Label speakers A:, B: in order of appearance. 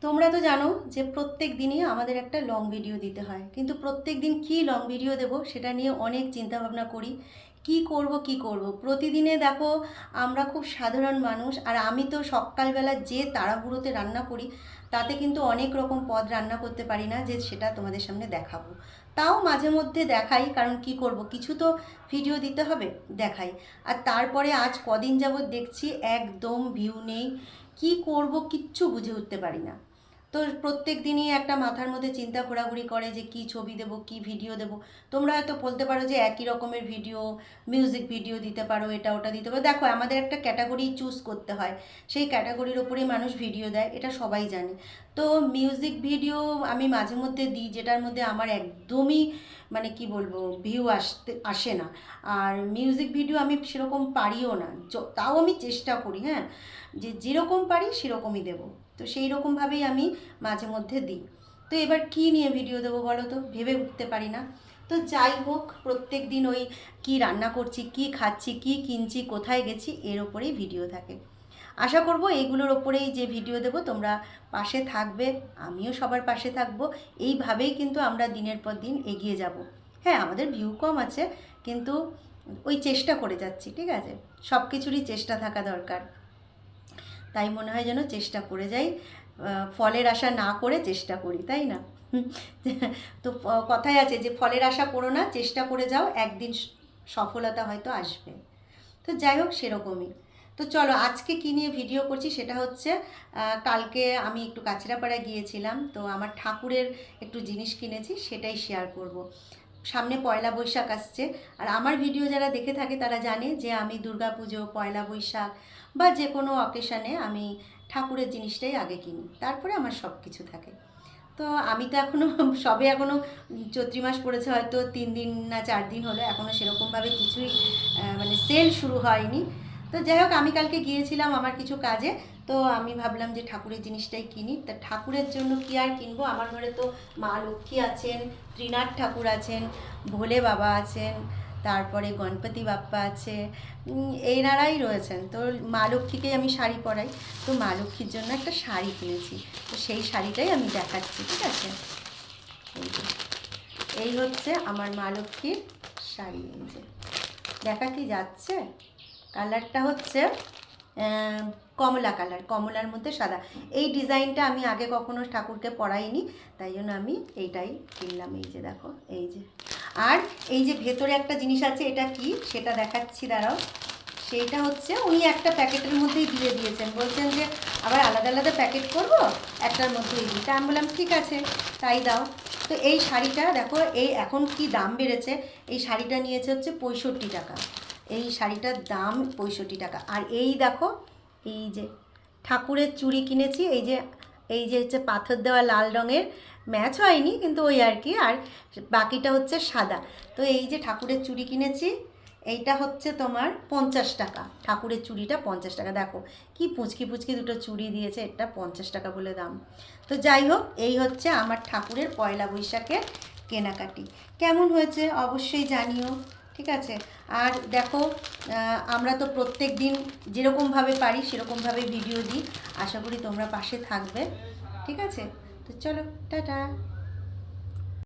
A: তোমরা তো জানো যে প্রত্যেক দিনই আমাদের একটা লং ভিডিও দিতে হয়, কিন্তু প্রত্যেক দিন কী লং ভিডিও দেবো সেটা নিয়ে অনেক চিন্তা ভাবনা করি। কি করব প্রতিদিনে দেখো, আমরা খুব সাধারণ মানুষ, আর আমি তো সকালবেলা যে তাড়াহুড়োতে রান্না করি তাতে কিন্তু অনেক রকম পদ রান্না করতে পারি না যে সেটা তোমাদের সামনে দেখাবো। তাও মাঝে মধ্যে দেখাই, কারণ কি করব, কিছু তো ভিডিও দিতে হবে, দেখাই। আর তারপরে আজ কদিন যাবৎ দেখছি একদম ভিউ নেই, কি করব কিচ্ছু বুঝে উঠতে পারি না। তো প্রত্যেক দিনই একটা মাথার মধ্যে চিন্তা ঘোরাঘুরি করে যে কি ছবি দেবো, কি ভিডিও দেবো। তোমরা হয়তো বলতে পারো যে একই রকমের ভিডিও, মিউজিক ভিডিও দিতে পারো, এটা ওটা দিতে পারো। দেখো, আমাদের একটা ক্যাটাগরি চুজ করতে হয়, সেই ক্যাটাগরির ওপরেই মানুষ ভিডিও দেয়, এটা সবাই জানে। তো মিউজিক ভিডিও আমি মাঝে মধ্যে দিই, যেটার মধ্যে আমার একদমই মানে কি বলবো, ভিউ আসে না। আর মিউজিক ভিডিও আমি সেরকম পারিও না, তাও আমি চেষ্টা করি, হ্যাঁ, যে যেরকম পারি সেরকমই দেবো। তো সেই রকমভাবেই আমি মাঝে মধ্যে দিই। তো এবার কী নিয়ে ভিডিও দেবো বলো তো, ভেবে উঠতে পারি না। তো যাই হোক, প্রত্যেক দিন ওই কী রান্না করছি, কী খাচ্ছি, কী কিনছি, কোথায় গেছি, এর ওপরেই ভিডিও থাকে। আশা করব এইগুলোর ওপরেই যে ভিডিও দেবো তোমরা পাশে থাকবে, আমিও সবার পাশে থাকবো। এইভাবেই কিন্তু আমরা দিনের পর দিন এগিয়ে যাব। হ্যাঁ, আমাদের ভিউ কম আছে, কিন্তু ওই চেষ্টা করে যাচ্ছি, ঠিক আছে। সব কিছুরই চেষ্টা থাকা দরকার। তাই মনে হয় যেন চেষ্টা করে যাই, ফলের আশা না করে চেষ্টা করি, তাই না? তো কথায় আছে যে ফলের আশা করো না, চেষ্টা করে যাও, একদিন সফলতা হয়তো আসবে। তো যাই হোক, সেরকমই। তো চলো, আজকে কী নিয়ে ভিডিও করছি সেটা হচ্ছে, কালকে আমি একটু কাছড়াপাড়া গিয়েছিলাম, তো আমার ঠাকুরের একটু জিনিস কিনেছি, সেটাই শেয়ার করব। সামনে পয়লা বৈশাখ আসছে, আর আমার ভিডিও যারা দেখে থাকে তারা জানে যে আমি দুর্গাপুজো, পয়লা বৈশাখ বা যে কোনো অকেশানে আমি ঠাকুরের জিনিসটাই আগে কিনি, তারপরে আমার সব কিছু থাকে। তো আমি তো এখনও সবে এখনও চৈত্রি মাস পড়েছে, হয়তো 3 দিন না 4 দিন হলো, এখনও সেরকমভাবে কিছুই মানে সেল শুরু হয়নি। তো যাই হোক, আমি কালকে গিয়েছিলাম আমার কিছু কাজে, তো আমি ভাবলাম যে ঠাকুরের জিনিসটাই কিনি। তা ঠাকুরের জন্য কি আর কিনবো, আমার ঘরে তো মা লক্ষ্মী আছেন, ত্রিনাথ ঠাকুর আছেন, ভোলে বাবা আছেন, তারপরে গণপতি বাপ্পা আছে, এনারাই রয়েছেন। তো মা লক্ষ্মীকেই আমি শাড়ি পরাই, তো মা লক্ষ্মীর জন্য একটা শাড়ি কিনেছি, তো সেই শাড়িটাই আমি দেখাচ্ছি, ঠিক আছে। এই হচ্ছে আমার মা লক্ষ্মীর শাড়ি, এই যে দেখা কি যাচ্ছে, কালারটা হচ্ছে কমলা কালার, কমলার মধ্যে সাদা। এই ডিজাইনটা আমি আগে কখনো ঠাকুরকে পরাইনি, তাই জন্য আমি এইটাই কিনলাম। এই যে দেখো, এই যে। আর এই যে ভেতরে একটা জিনিস আছে, এটা কি সেটা দেখাচ্ছি, দাঁড়াও। সেইটা হচ্ছে উনি একটা প্যাকেটের মধ্যেই দিয়ে দিয়েছেন, বলছেন যে আবার আলাদা আলাদা প্যাকেট করব, একটার মধ্যেই দিই। তা আমি বললাম ঠিক আছে, তাই দাও। তো এই শাড়িটা দেখো, এই এখন কি দাম বেড়েছে, এই শাড়িটা নিয়েছে হচ্ছে 65 টাকা। এই শাড়িটার দাম 65 টাকা। আর এই দেখো, এই যে ঠাকুরের চুড়ি কিনেছি, এই যে হচ্ছে পাথর দেওয়া লাল রঙের, ম্যাচ হয়নি কিন্তু ওই আর কি, আর বাকিটা হচ্ছে সাদা। তো এই যে ঠাকুরের চুড়ি কিনেছি, এইটা হচ্ছে তোমার 50 টাকা, ঠাকুরের চুড়িটা 50 টাকা। দেখো কি পুচকি পুচকি দুটো চুড়ি দিয়েছে, এটা 50 টাকা বলে দাম। তো যাই হোক, এই হচ্ছে আমার ঠাকুরের পয়লা বৈশাখের কেনাকাটি। কেমন হয়েছে অবশ্যই জানিও, ঠিক আছে। আর দেখো, আমরা তো প্রত্যেক দিন যেরকমভাবে পারি সেরকমভাবে ভিডিও দিই, আশা করি তোমরা পাশে থাকবে, ঠিক আছে। তো চলো, টাটা।